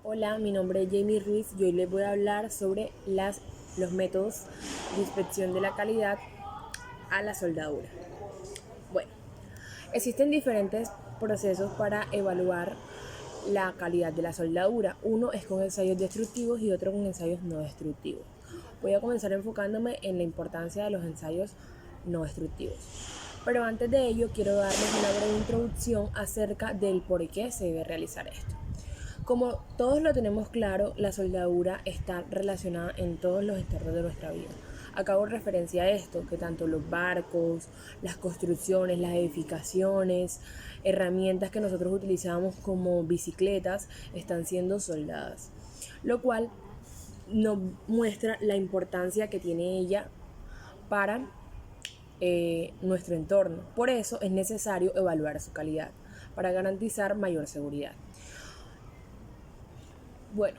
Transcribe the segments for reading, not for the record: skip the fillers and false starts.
Hola, mi nombre es Jamie Ruiz y hoy les voy a hablar sobre los métodos de inspección de la calidad a la soldadura. Bueno, existen diferentes procesos para evaluar la calidad de la soldadura. Uno es con ensayos destructivos y otro con ensayos no destructivos. Voy a comenzar enfocándome en la importancia de los ensayos no destructivos. Pero antes de ello quiero darles una breve introducción acerca del por qué se debe realizar esto. Como todos lo tenemos claro, la soldadura está relacionada en todos los entornos de nuestra vida. Acabo referencia a esto, que tanto los barcos, las construcciones, las edificaciones, herramientas que nosotros utilizamos como bicicletas están siendo soldadas, lo cual nos muestra la importancia que tiene ella para nuestro entorno. Por eso es necesario evaluar su calidad, para garantizar mayor seguridad. Bueno,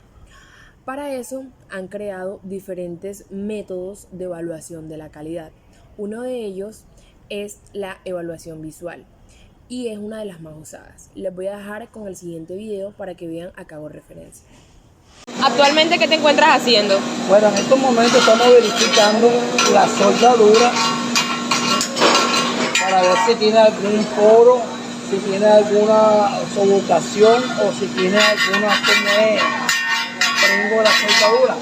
para eso han creado diferentes métodos de evaluación de la calidad. Uno de ellos es la evaluación visual y es una de las más usadas. Les voy a dejar con el siguiente video para que vean a qué hago referencia. Actualmente, ¿qué te encuentras haciendo? Bueno, en estos momentos estamos verificando la soldadura para ver si tiene algún poro, si tiene alguna sofocación o si tiene alguna prengo de la soldadura.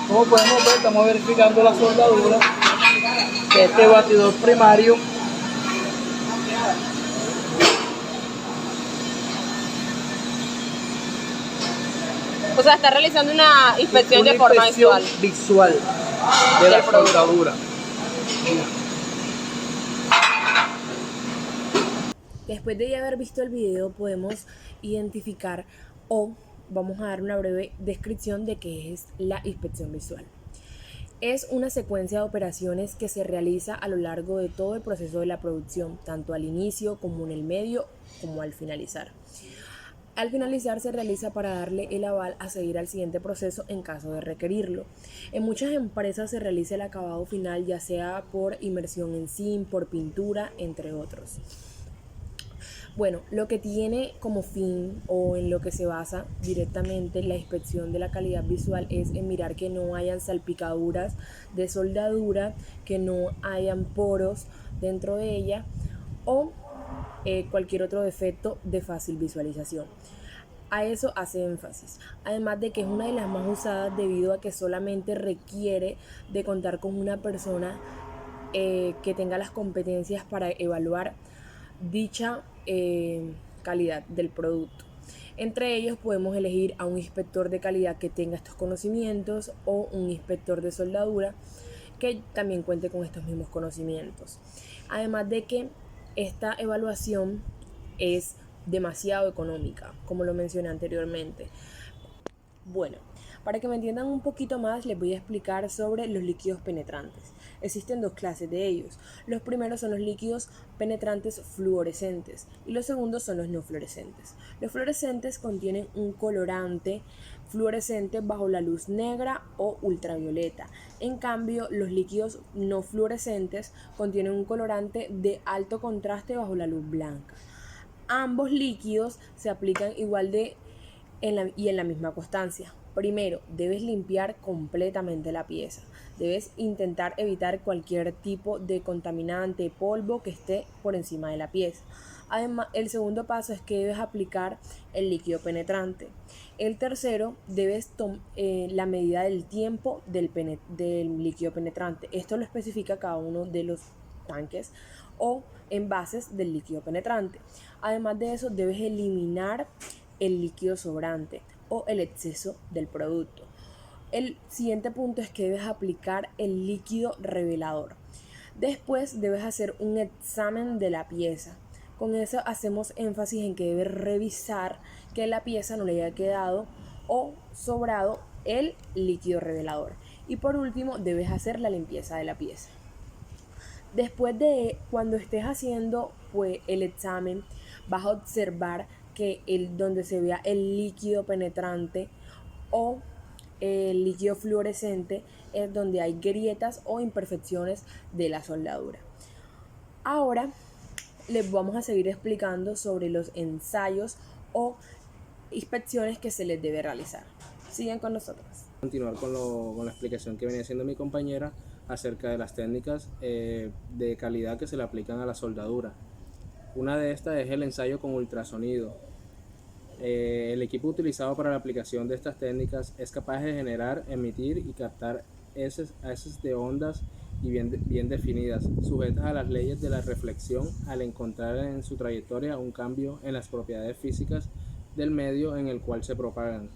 Como podemos ver, estamos verificando la soldadura de este batidor primario. O sea, está realizando una inspección de forma visual de la soldadura. Después de haber visto el video podemos identificar o vamos a dar una breve descripción de qué es la inspección visual. Es una secuencia de operaciones que se realiza a lo largo de todo el proceso de la producción, tanto al inicio como en el medio como al finalizar. Al finalizar se realiza para darle el aval a seguir al siguiente proceso en caso de requerirlo. En muchas empresas se realiza el acabado final ya sea por inmersión en zinc, por pintura, entre otros. Bueno, lo que tiene como fin o en lo que se basa directamente la inspección de la calidad visual es en mirar que no hayan salpicaduras de soldadura, que no hayan poros dentro de ella o cualquier otro defecto de fácil visualización. A eso hace énfasis, además de que es una de las más usadas debido a que solamente requiere de contar con una persona que tenga las competencias para evaluar dicha calidad del producto. Entre ellos podemos elegir a un inspector de calidad que tenga estos conocimientos o un inspector de soldadura que también cuente con estos mismos conocimientos. Además de que esta evaluación es demasiado económica, como lo mencioné anteriormente. Bueno, para que me entiendan un poquito más, les voy a explicar sobre los líquidos penetrantes. Existen dos clases de ellos. Los primeros son los líquidos penetrantes fluorescentes y los segundos son los no fluorescentes. Los fluorescentes contienen un colorante fluorescente bajo la luz negra o ultravioleta. En cambio, los líquidos no fluorescentes contienen un colorante de alto contraste bajo la luz blanca. Ambos líquidos se aplican igual en la misma constancia. Primero, debes limpiar completamente la pieza. Debes intentar evitar cualquier tipo de contaminante, polvo que esté por encima de la pieza. Además, el segundo paso es que debes aplicar el líquido penetrante. El tercero, debes la medida del tiempo del líquido penetrante. Esto lo especifica cada uno de los tanques o envases del líquido penetrante. Además de eso, debes eliminar el líquido sobrante o el exceso del producto. El siguiente punto es que debes aplicar el líquido revelador. Después debes hacer un examen de la pieza. Con eso hacemos énfasis en que debes revisar que la pieza no le haya quedado o sobrado el líquido revelador. Y por último, debes hacer la limpieza de la pieza. Después de cuando estés haciendo el examen, vas a observar que donde se vea el líquido penetrante o el líquido fluorescente es donde hay grietas o imperfecciones de la soldadura. Ahora les vamos a seguir explicando sobre los ensayos o inspecciones que se les debe realizar. Sigan con nosotros. Continuar con la explicación que venía haciendo mi compañera acerca de las técnicas de calidad que se le aplican a la soldadura. Una de estas es el ensayo con ultrasonido. El equipo utilizado para la aplicación de estas técnicas es capaz de generar, emitir y captar heces de ondas y bien definidas, sujetas a las leyes de la reflexión al encontrar en su trayectoria un cambio en las propiedades físicas del medio en el cual se propagan.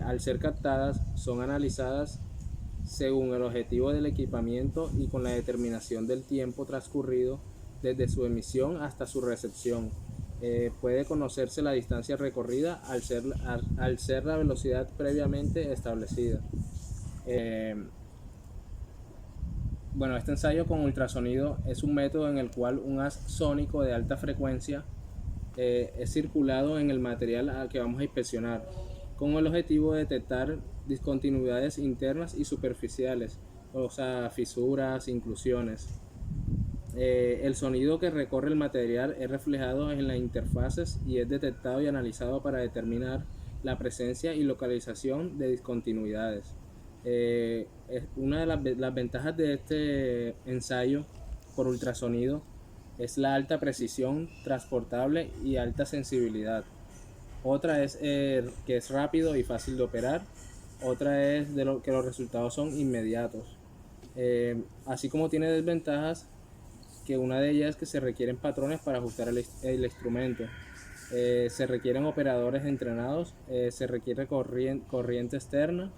Al ser captadas, son analizadas según el objetivo del equipamiento y con la determinación del tiempo transcurrido desde su emisión hasta su recepción. Puede conocerse la distancia recorrida al ser la velocidad previamente establecida. Este ensayo con ultrasonido es un método en el cual un haz sónico de alta frecuencia es circulado en el material al que vamos a inspeccionar, con el objetivo de detectar discontinuidades internas y superficiales, o sea, fisuras, inclusiones. El sonido que recorre el material es reflejado en las interfaces y es detectado y analizado para determinar la presencia y localización de discontinuidades. Una de las ventajas de este ensayo por ultrasonido es la alta precisión transportable y alta sensibilidad. Otra es que es rápido y fácil de operar. Otra es que los resultados son inmediatos. Así como tiene desventajas, que una de ellas es que se requieren patrones para ajustar el instrumento. Se requieren operadores entrenados, se requiere corriente externa.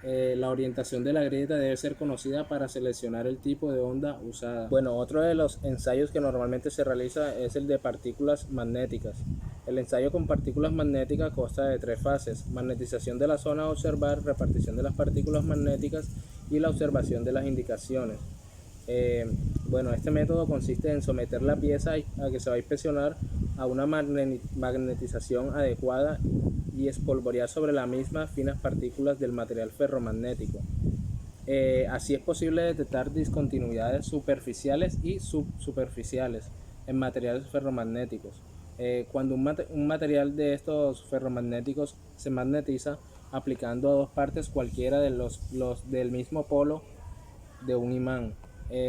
La orientación de la grieta debe ser conocida para seleccionar el tipo de onda usada. Otro de los ensayos que normalmente se realiza es el de partículas magnéticas. El ensayo con partículas magnéticas consta de 3 fases: magnetización de la zona a observar, repartición de las partículas magnéticas y la observación de las indicaciones. Este método consiste en someter la pieza a que se va a inspeccionar a una magnetización adecuada y espolvorear sobre la misma finas partículas del material ferromagnético. Así es posible detectar discontinuidades superficiales y subsuperficiales en materiales ferromagnéticos. Cuando un material de estos ferromagnéticos se magnetiza aplicando a dos partes cualquiera de los del mismo polo de un imán,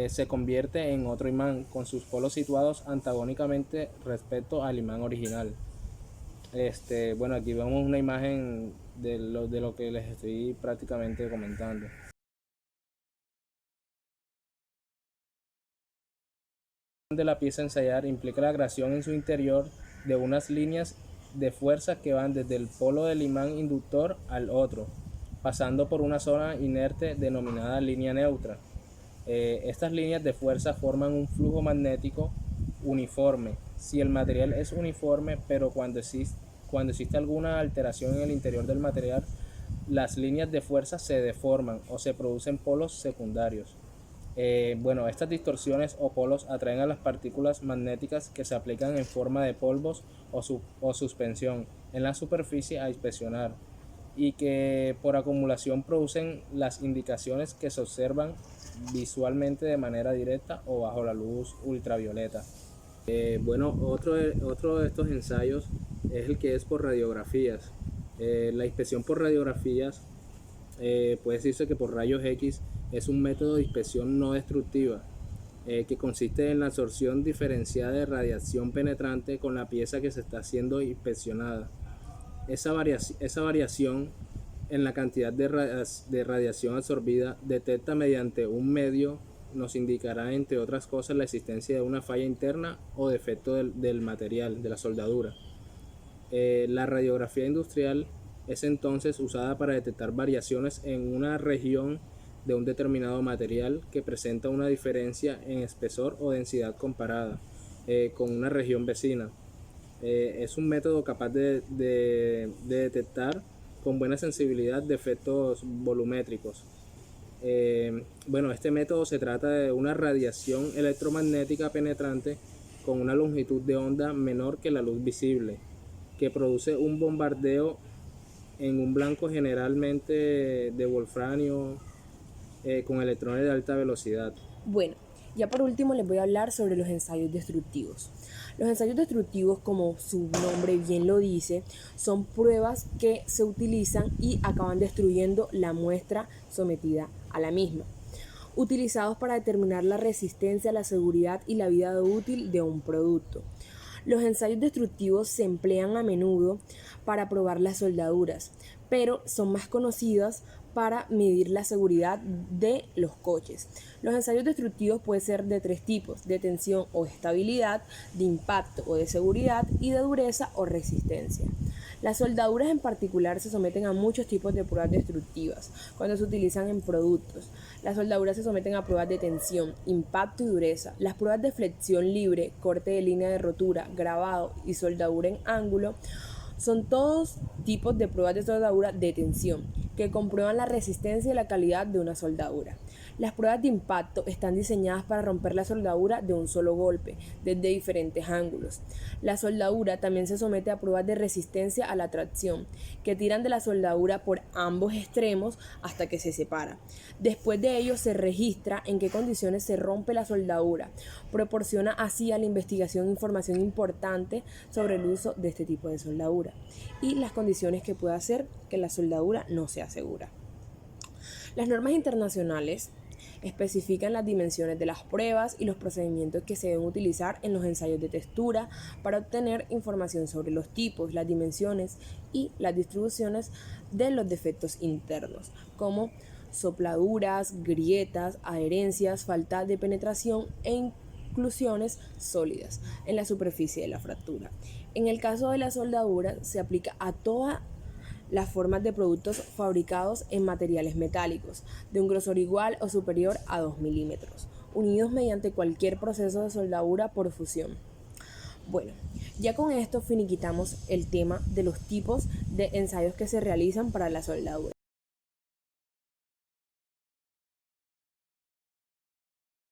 se convierte en otro imán con sus polos situados antagónicamente respecto al imán original. Aquí vemos una imagen de lo que les estoy prácticamente comentando. De la pieza a ensayar implica la creación en su interior de unas líneas de fuerza que van desde el polo del imán inductor al otro, pasando por una zona inerte denominada línea neutra. Estas líneas de fuerza forman un flujo magnético uniforme. Si el material es uniforme, pero cuando existe alguna alteración en el interior del material, las líneas de fuerza se deforman o se producen polos secundarios. Estas distorsiones o polos atraen a las partículas magnéticas que se aplican en forma de polvos o suspensión en la superficie a inspeccionar, y que por acumulación producen las indicaciones que se observan visualmente de manera directa o bajo la luz ultravioleta. Otro de estos ensayos es el que es por radiografías. La inspección por radiografías puede decirse que por rayos X es un método de inspección no destructiva que consiste en la absorción diferenciada de radiación penetrante con la pieza que se está siendo inspeccionada. Esa variación en la cantidad de radiación absorbida detecta mediante un medio nos indicará, entre otras cosas, la existencia de una falla interna o defecto del material, de la soldadura. La radiografía industrial es entonces usada para detectar variaciones en una región de un determinado material que presenta una diferencia en espesor o densidad comparada con una región vecina. Es un método capaz de detectar con buena sensibilidad defectos volumétricos. Este método se trata de una radiación electromagnética penetrante con una longitud de onda menor que la luz visible, que produce un bombardeo en un blanco generalmente de wolframio con electrones de alta velocidad. Bueno, Ya por último les voy a hablar sobre los ensayos destructivos. Los ensayos destructivos, como su nombre bien lo dice, son pruebas que se utilizan y acaban destruyendo la muestra sometida a la misma, utilizados para determinar la resistencia, la seguridad y la vida útil de un producto. Los ensayos destructivos se emplean a menudo para probar las soldaduras, pero son más conocidas para medir la seguridad de los coches. Los ensayos destructivos pueden ser de 3 tipos: de tensión o estabilidad, de impacto o de seguridad y de dureza o resistencia. Las soldaduras en particular se someten a muchos tipos de pruebas destructivas cuando se utilizan en productos. Las soldaduras se someten a pruebas de tensión, impacto y dureza. Las pruebas de flexión libre, corte de línea de rotura, grabado y soldadura en ángulo son todos tipos de pruebas de soldadura de tensión que comprueban la resistencia y la calidad de una soldadura. Las pruebas de impacto están diseñadas para romper la soldadura de un solo golpe, desde diferentes ángulos. La soldadura también se somete a pruebas de resistencia a la tracción, que tiran de la soldadura por ambos extremos hasta que se separa. Después de ello se registra en qué condiciones se rompe la soldadura. Proporciona así a la investigación información importante sobre el uso de este tipo de soldadura y las condiciones que puede hacer que la soldadura no sea segura. Las normas internacionales especifican las dimensiones de las pruebas y los procedimientos que se deben utilizar en los ensayos de textura para obtener información sobre los tipos, las dimensiones y las distribuciones de los defectos internos, como sopladuras, grietas, adherencias, falta de penetración e inclusiones sólidas en la superficie de la fractura. En el caso de la soldadura, se aplica a todas las formas de productos fabricados en materiales metálicos de un grosor igual o superior a 2 milímetros, unidos mediante cualquier proceso de soldadura por fusión. Bueno, ya con esto finiquitamos el tema de los tipos de ensayos que se realizan para la soldadura.